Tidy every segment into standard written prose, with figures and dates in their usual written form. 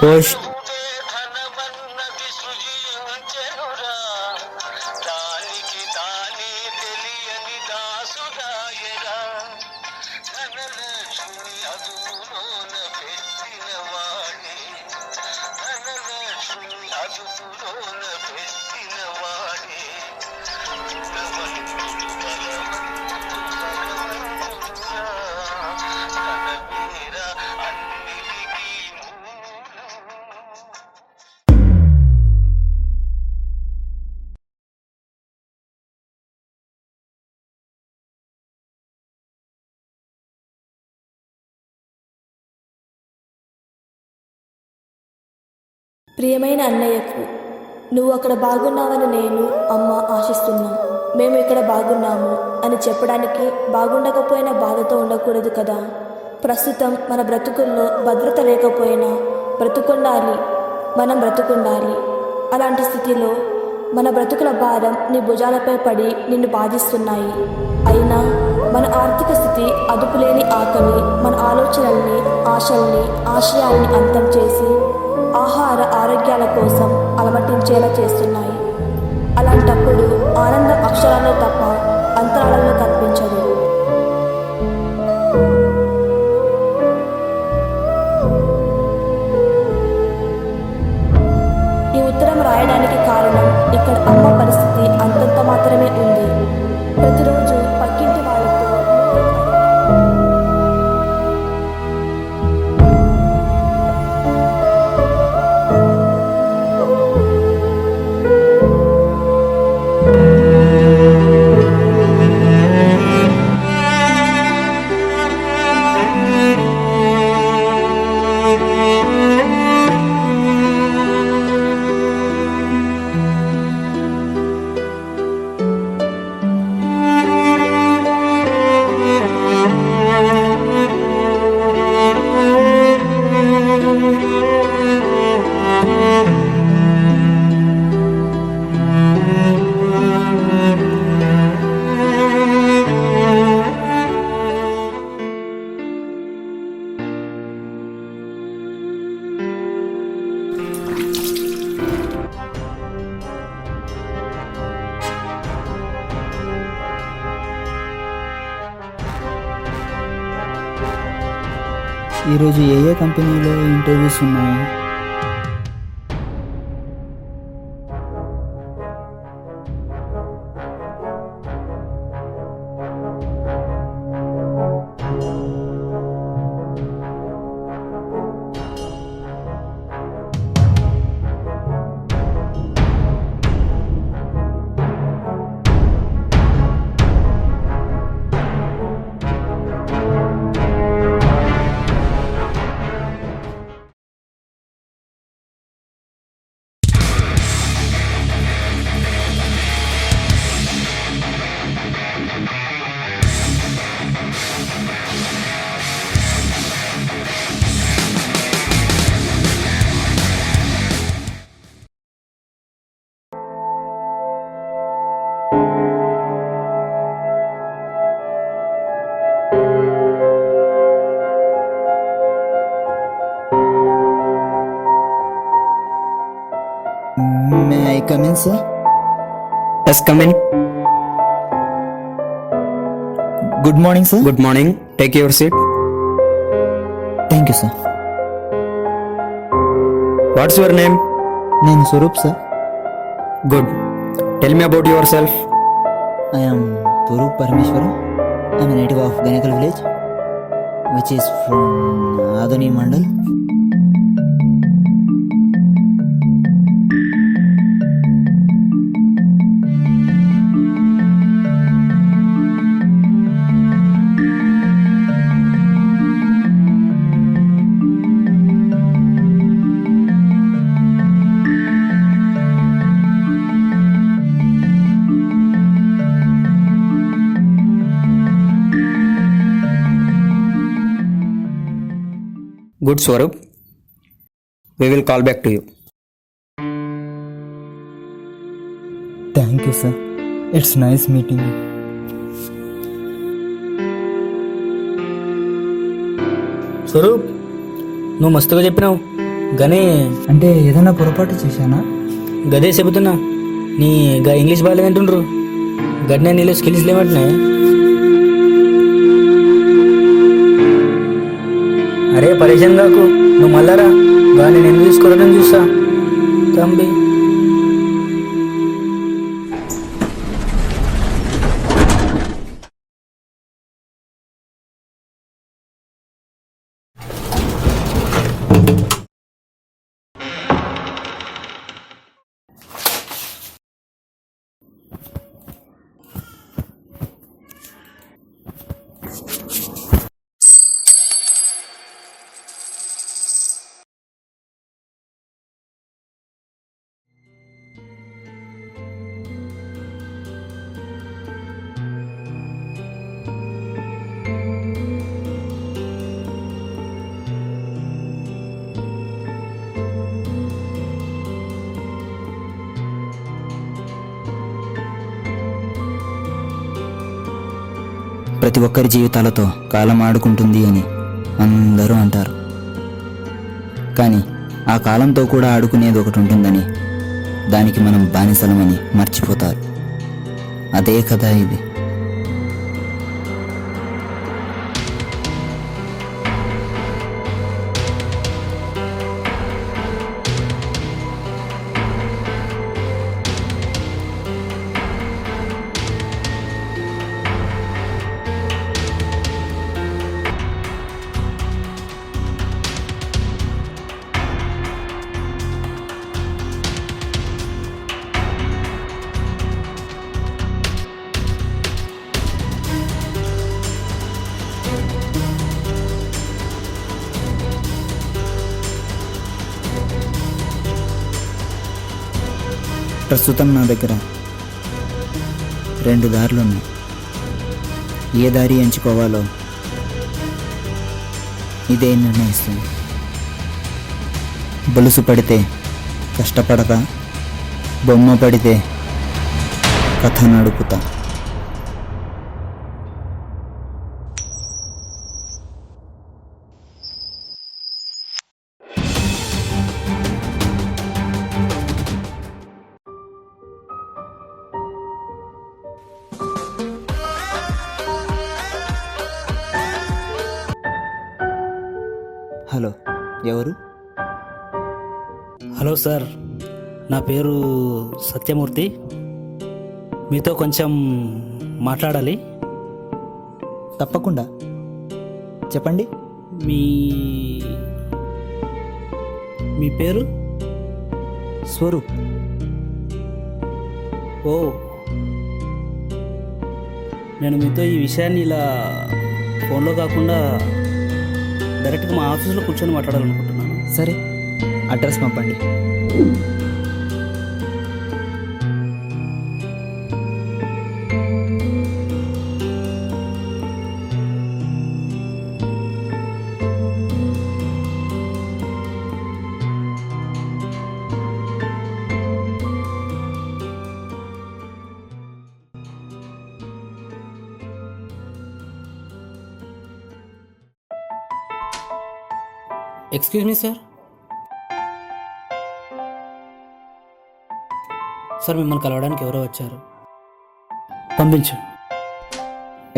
Post ప్రియమైన అన్నయ్యకు, నువ్వు అక్కడ బాగున్నావని నేను, అమ్మ ఆశిస్తున్నాం. మేము ఇక్కడ బాగున్నాము అని చెప్పడానికి బాగుండకపోయినా బాధతో ఉండకూడదు కదా. ప్రస్తుతం మన బ్రతుకుల్లో భద్రత లేకపోయినా మనం బ్రతుకుండాలి. అలాంటి స్థితిలో మన బ్రతుకుల భారం నీ భుజాలపై పడి నిన్ను బాధిస్తున్నాయి. అయినా మన ఆర్థిక స్థితి, అదుపులేని ఆకలి మన ఆలోచనల్ని, ఆశల్ని, ఆశయాల్ని అంతం చేసి ఆహార ఆరోగ్యాల కోసం అలమటించేలా చేస్తున్నాయి. అలాంటప్పుడు ఆనందం అక్షరాల్లో తప్ప అంతరాలలో కనిపించదు. ఈ ఉత్తరం రాయడానికి కారణం ఇక్కడ అమ్మ పరిస్థితి అంతంత మాత్రమే ఉంది. ప్రతిరోజు పక్కింటి వాళ్ళతో ఈరోజు ఏ కంపెనీలో ఇంటర్వ్యూస్ ఉన్నాయి? May I come in, sir? Yes, come in. Good morning, sir. Good morning. Take your seat. Thank you, sir. What's your name? Name Swarup, sir. Good. Tell me about yourself. I am Swarup Parameshwaram. I am a native of Ganekal village, which is from Adani Mandal. Good, Swarup. We will call back to you. Thank you, sir. It's nice meeting you. Swaroop, నువ్వు మస్తుగా చెప్పినావు. గనే అంటే ఏదైనా పొరపాటు చేశానా? గదే చెబుతున్నా, నీ ఇంగ్లీష్ బాగాలేదంటుండ్రు. గడ్నే నీళ్ళు స్కిల్స్ లేవంటున్నాయి. అరే పరేషాన్ కాకు, నువ్వు మళ్ళారా కానీ నేను చూసుకోవడం చూస్తా తంబి. ప్రతి ఒక్కరి జీవితాలతో కాలం ఆడుకుంటుంది అని అందరూ అంటారు. కానీ ఆ కాలంతో కూడా ఆడుకునేది ఒకటి ఉంటుందని, దానికి మనం బానిసలమని మర్చిపోతారు. అదే కదా ఇది. ప్రస్తుతం నా దగ్గర 2 దారులున్నాయి. ఏ దారి ఎంచుకోవాలో ఇదే నిర్ణయిస్తుంది. బొలుసు పడితే కష్టపడతా, బొమ్మ పడితే కథ నడుపుతా. హలో, ఎవరు? హలో సార్, నా పేరు సత్యమూర్తి. మీతో కొంచెం మాట్లాడాలి. తప్పకుండా చెప్పండి. మీ మీ పేరు? స్వరూప్. ఓ, నేను మీతో ఈ విషయాన్ని ఇలా ఫోన్లో కాకుండా డైరెక్ట్గా మా ఆఫీస్లో కూర్చొని మాట్లాడాలనుకుంటున్నాను. సరే, అడ్రస్ పంపండి. Excuse me sir. సార్, మిమ్మల్ని కలవడానికి ఎవరో వచ్చారు. పంపించు.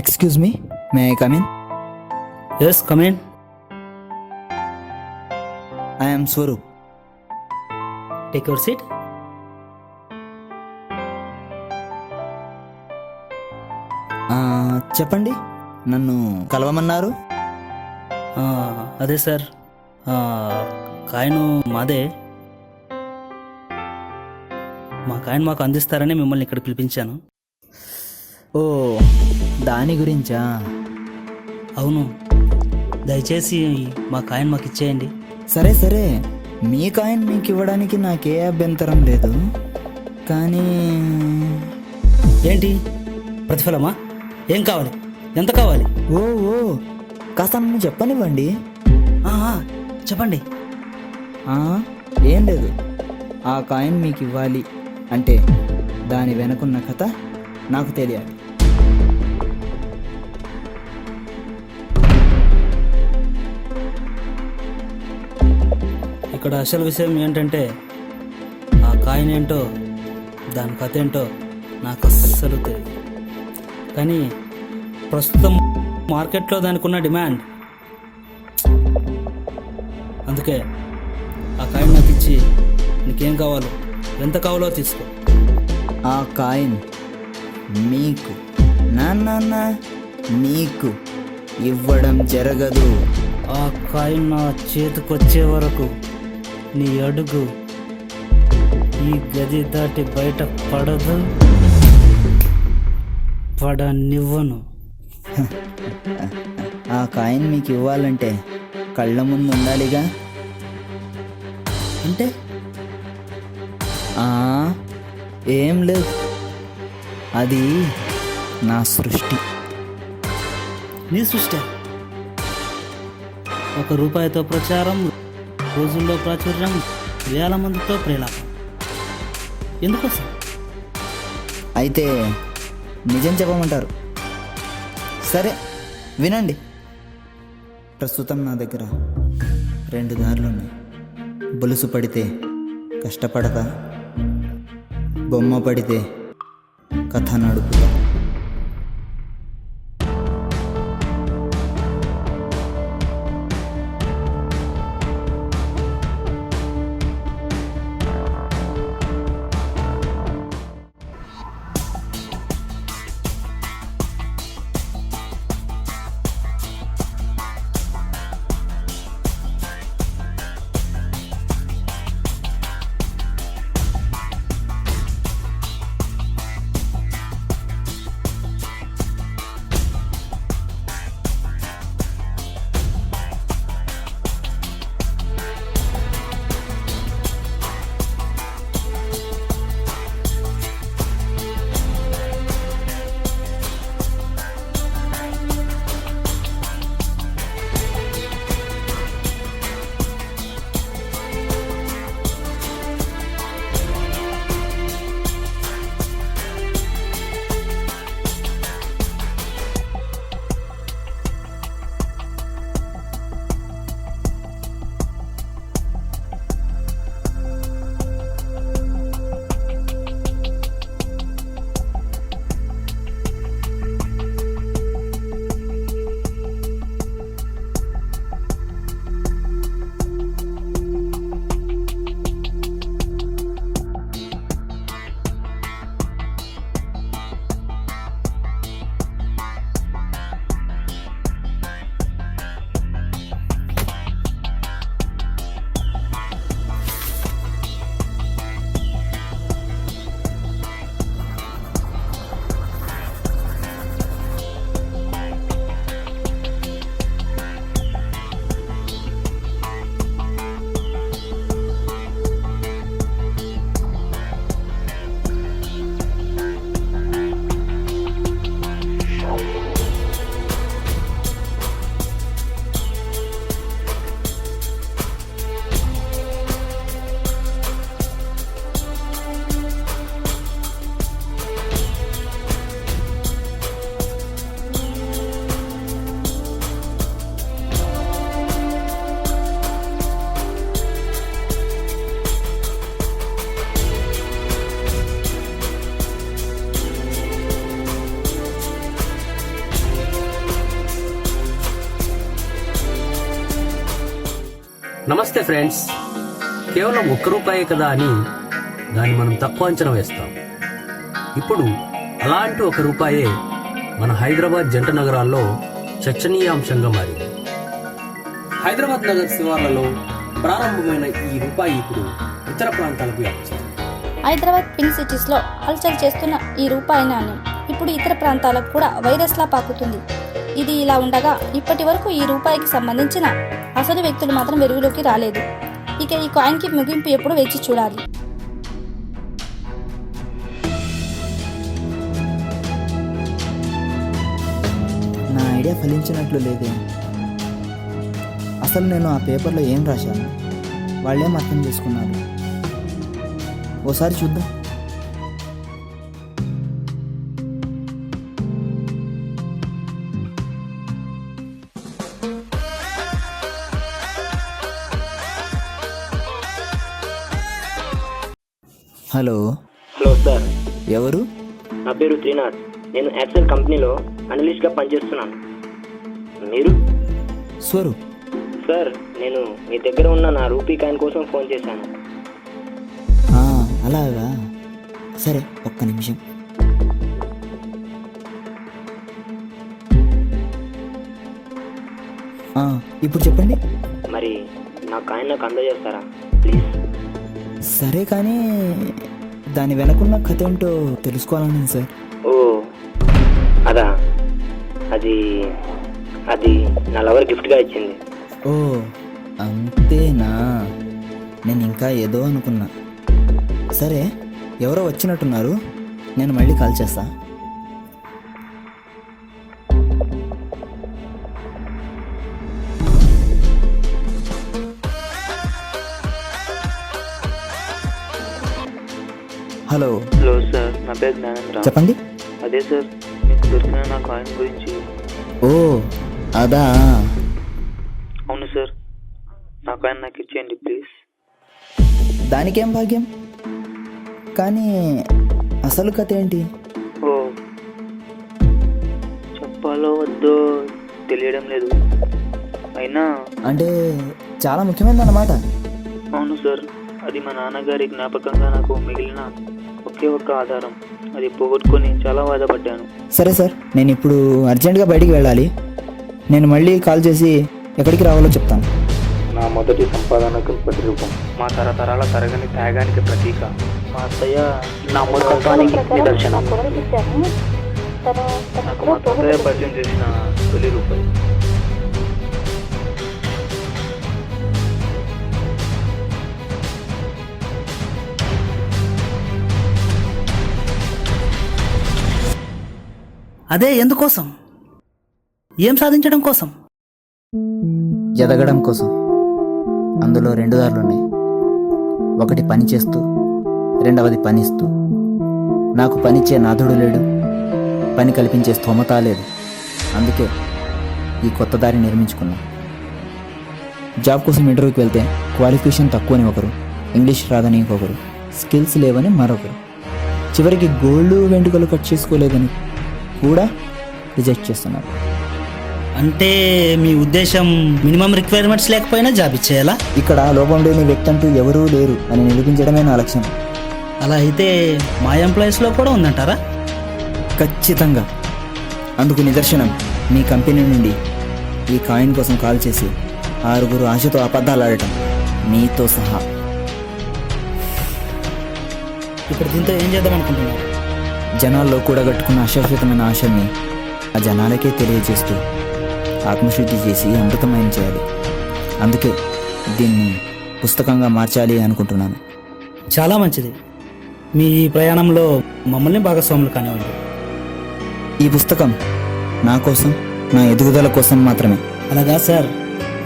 Excuse me, may I come in? Yes, come in. I am Swaroop. Take your seat. చెప్పండి, నన్ను కలవమన్నారు. అదే సార్, కాయను మాదే. మా కాయను మాకు అందిస్తారని మిమ్మల్ని ఇక్కడ పిలిపించాను. ఓ, దాని గురించా? అవును, దయచేసి మా కాయను మాకు ఇచ్చేయండి. సరే సరే, మీ కాయిన్ మీకు ఇవ్వడానికి నాకే అభ్యంతరం లేదు. కానీ ఏంటి ప్రతిఫలమా? ఏం కావాలి? ఎంత కావాలి? ఓ ఓ కాస్త నన్ను చెప్పనివ్వండి. చెప్పండి. ఏం లేదు, ఆ కాయిన్ మీకు ఇవ్వాలి అంటే దాని వెనుకున్న కథ నాకు తెలియాలి. ఇక్కడ అసలు విషయం ఏంటంటే ఆ కాయిన్ ఏంటో దాని కథ ఏంటో నాకు అస్సలు తెలియదు. కానీ ప్రస్తుతం మార్కెట్లో దానికి ఉన్న డిమాండ్, అందుకే ఆ కాయిన్ నాకు ఇచ్చి నీకేం కావాలో ఎంత కావాలో తీసుకో. ఆ కాయిన్ మీకు నా నీకు ఇవ్వడం జరగదు. ఆ కాయిన్ నా చేతికొచ్చే వరకు నీ అడుగు ఈ గది దాటి బయట పడనివ్వను. ఆ కాయిన్ మీకు ఇవ్వాలంటే కళ్ళ ముందు ఉండాలిగా. అంటే ఆ, ఏం లేదు, అది నా సృష్టి. నీ సృష్టి. ₹1 ప్రచారం, రోజుల్లో ప్రాచుర్యం, వేల మందితో ప్రేలాపం. ఎందుకోసం? అయితే నిజం చెప్పమంటారు. సరే వినండి. ప్రస్తుతం నా దగ్గర 2 దారులు ఉన్నాయి. బొలుసు పడితే కష్టపడతా, బొమ్మ పడితే కథ నడుపుతా. నమస్తే ఫ్రెండ్స్. కేవలం ₹1 కదా అని దాన్ని మనం తక్కువ అంచనా వేస్తాం. ఇప్పుడు అలాంటి ₹1 మన హైదరాబాద్ జంట నగరాల్లో చర్చనీయాంశంగా మారింది. హైదరాబాద్ నగర శివార్లలో ప్రారంభమైన ఈ రూపాయి ఇప్పుడు ఇతర ప్రాంతాలకు వ్యాపిస్తుంది. హైదరాబాద్ పిన్ సిటీస్లో హల్చల్ చేస్తున్న ఈ రూపాయి నాణ్యం ఇప్పుడు ఇతర ప్రాంతాలకు కూడా వైరస్లా పాకుతుంది. ఇది ఇలా ఉండగా ఇప్పటి వరకు ఈ రూపాయికి సంబంధించిన అసలు వ్యక్తులు మాత్రం వెలుగులోకి రాలేదు. ఇక ఈ కాయిన్కి ముగింపు ఎప్పుడు వేచి చూడాలి. నా ఐడియా ఫలించినట్లు లేదే. అసలు నేను ఆ పేపర్లో ఏం రాశాను, వాళ్ళేం అర్థం చేసుకున్నారు? ఓసారి చూద్దాం. హలో హలో సార్, ఎవరు? నా పేరు త్రినాథ్. నేను యాక్సెల్ కంపెనీలో అనలిస్ట్గా పనిచేస్తున్నాను. మీరు? స్వరు. సార్, నేను మీ దగ్గర ఉన్న నా రూపీ కాయిన్ కోసం ఫోన్ చేశాను. అలాగా, సరే ఒక్క నిమిషం. ఇప్పుడు చెప్పండి. మరి నా కాయిన్ నాకు అందజేస్తారా ప్లీజ్? సరే, కానీ దాని వెనకున్న కథ ఏంటో తెలుసుకోవాలని సార్. ఓ అదా, అది అది నా లవర్ గిఫ్ట్గా ఇచ్చింది. ఓ అంతేనా? నేను ఇంకా ఏదో అనుకున్నా. సరే, ఎవరో వచ్చినట్టున్నారు, నేను మళ్ళీ కాల్ చేస్తా. హలో. హలో సార్, నా పేరు జ్ఞానేంద్ర. చెప్పండి. అదే సార్, మీకు దొరికిన నా కాయిన్ గురించి. ఓ అదా. అవును సార్, నా కాయిన్ నాకు ఇచ్చేయండి ప్లీజ్. దానికేం భాగ్యం, కానీ అసలు కథ ఏంటి? ఓ చెప్పాలో వద్దో తెలియడం లేదు. అయినా అంటే చాలా ముఖ్యమైనది అన్నమాట. అవును సార్, అది మా నాన్నగారి జ్ఞాపకంగా నాకు మిగిలిన ఒకే ఒక్క ఆధారం. అది పోగొట్టుకొని చాలా బాధపడ్డాను. సరే సార్, నేను ఇప్పుడు అర్జెంటుగా బయటికి వెళ్ళాలి. నేను మళ్ళీ కాల్ చేసి ఎక్కడికి రావాలో చెప్తాను. నా మొదటి సంపాదనకు ప్రతిరూపం, మా తరతరాల తరగని త్యాగానికి ప్రతీక, మా అత్తయ్య నా మూర్ఖత్వానికి నిదర్శనం. నాకు మా తాతయ్య పరిచయం చేసిన తొలి రూపాయి. అదే ఎందుకోసం? ఏం సాధించడం కోసం? ఎదగడం కోసం. అందులో 2 దారులు ఉన్నాయి. ఒకటి పని చేస్తూ, రెండవది పనిస్తూ. నాకు పనిచ్చే నాథుడు లేడు, పని కల్పించే స్తోమత లేదు. అందుకే ఈ కొత్త దారి నిర్మించుకున్నా. జాబ్ కోసం ఇంటర్వ్యూకి వెళ్తే క్వాలిఫికేషన్ తక్కువని ఒకరు, ఇంగ్లీష్ రాదని ఇంకొకరు, స్కిల్స్ లేవని మరొకరు, చివరికి గోళ్ళు వెంట్రుకలు కట్ చేసుకోలేదని కూడా రిజెక్ట్ చేస్తున్నారు. అంటే మీ ఉద్దేశం మినిమం రిక్వైర్మెంట్స్ లేకపోయినా జాబ్ ఇచ్చేయాలా? ఇక్కడ లోపం లేని వ్యక్తి అంటూ ఎవరూ లేరు అని నిరూపించడమే నా లక్ష్యం. అలా అయితే మా ఎంప్లాయీస్లో కూడా ఉందంటారా? ఖచ్చితంగా. అందుకు నిదర్శనం మీ కంపెనీ నుండి ఈ కాయిన్ కోసం కాల్ చేసి 6 ఆశతో అబద్ధాలు ఆడటం, మీతో సహా. ఇప్పుడు దీంతో ఏం చేద్దాం అనుకుంటున్నారు? జనాల్లో కూడగట్టుకున్న అశాశ్వతమైన ఆశల్ని ఆ జనాలకే తెలియజేస్తూ ఆత్మశుద్ధి చేసి అమృతమయం చేయాలి. అందుకే దీన్ని పుస్తకంగా మార్చాలి అనుకుంటున్నాను. చాలా మంచిది. మీ ఈ ప్రయాణంలో మమ్మల్ని భాగస్వాములు కానివ్వండి. ఈ పుస్తకం నా కోసం, నా ఎదుగుదల కోసం మాత్రమే. అలాగా సార్,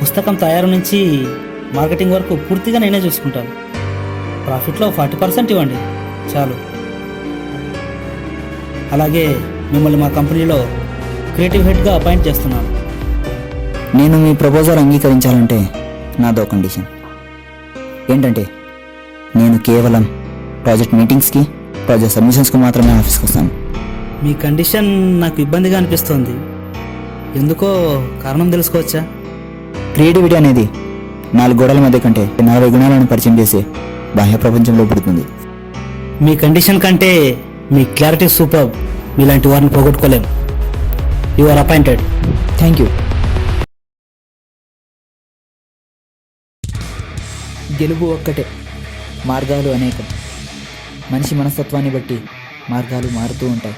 పుస్తకం తయారు నుంచి మార్కెటింగ్ వరకు పూర్తిగా నేనే చూసుకుంటాను. ప్రాఫిట్లో 40% ఇవ్వండి చాలు. అలాగే మిమ్మల్ని మా కంపెనీలో క్రియేటివ్ హెడ్గా అపాయింట్ చేస్తున్నాను. నేను మీ ప్రపోజల్ అంగీకరించాలంటే నాదో కండిషన్. ఏంటంటే నేను కేవలం ప్రాజెక్ట్ మీటింగ్స్కి, ప్రాజెక్ట్ సబ్మిషన్స్కి మాత్రమే ఆఫీస్కి వస్తాను. మీ కండిషన్ నాకు ఇబ్బందిగా అనిపిస్తోంది. ఎందుకో కారణం తెలుసుకోవచ్చా? క్రియేటివిటీ అనేది 4 గోడల మధ్య కంటే 40 గుణాలను పరిచయం చేసే బాహ్య ప్రపంచంలో పుడుతుంది. మీ కండిషన్ కంటే మీ క్లారిటీ సూపర్. మీలాంటి వారిని పోగొట్టుకోలేం. You are appointed. Thank you. గెలుపు ఒక్కటే, మార్గాలు అనేకం. మనిషి మనస్తత్వాన్ని బట్టి మార్గాలు మారుతూ ఉంటాయి.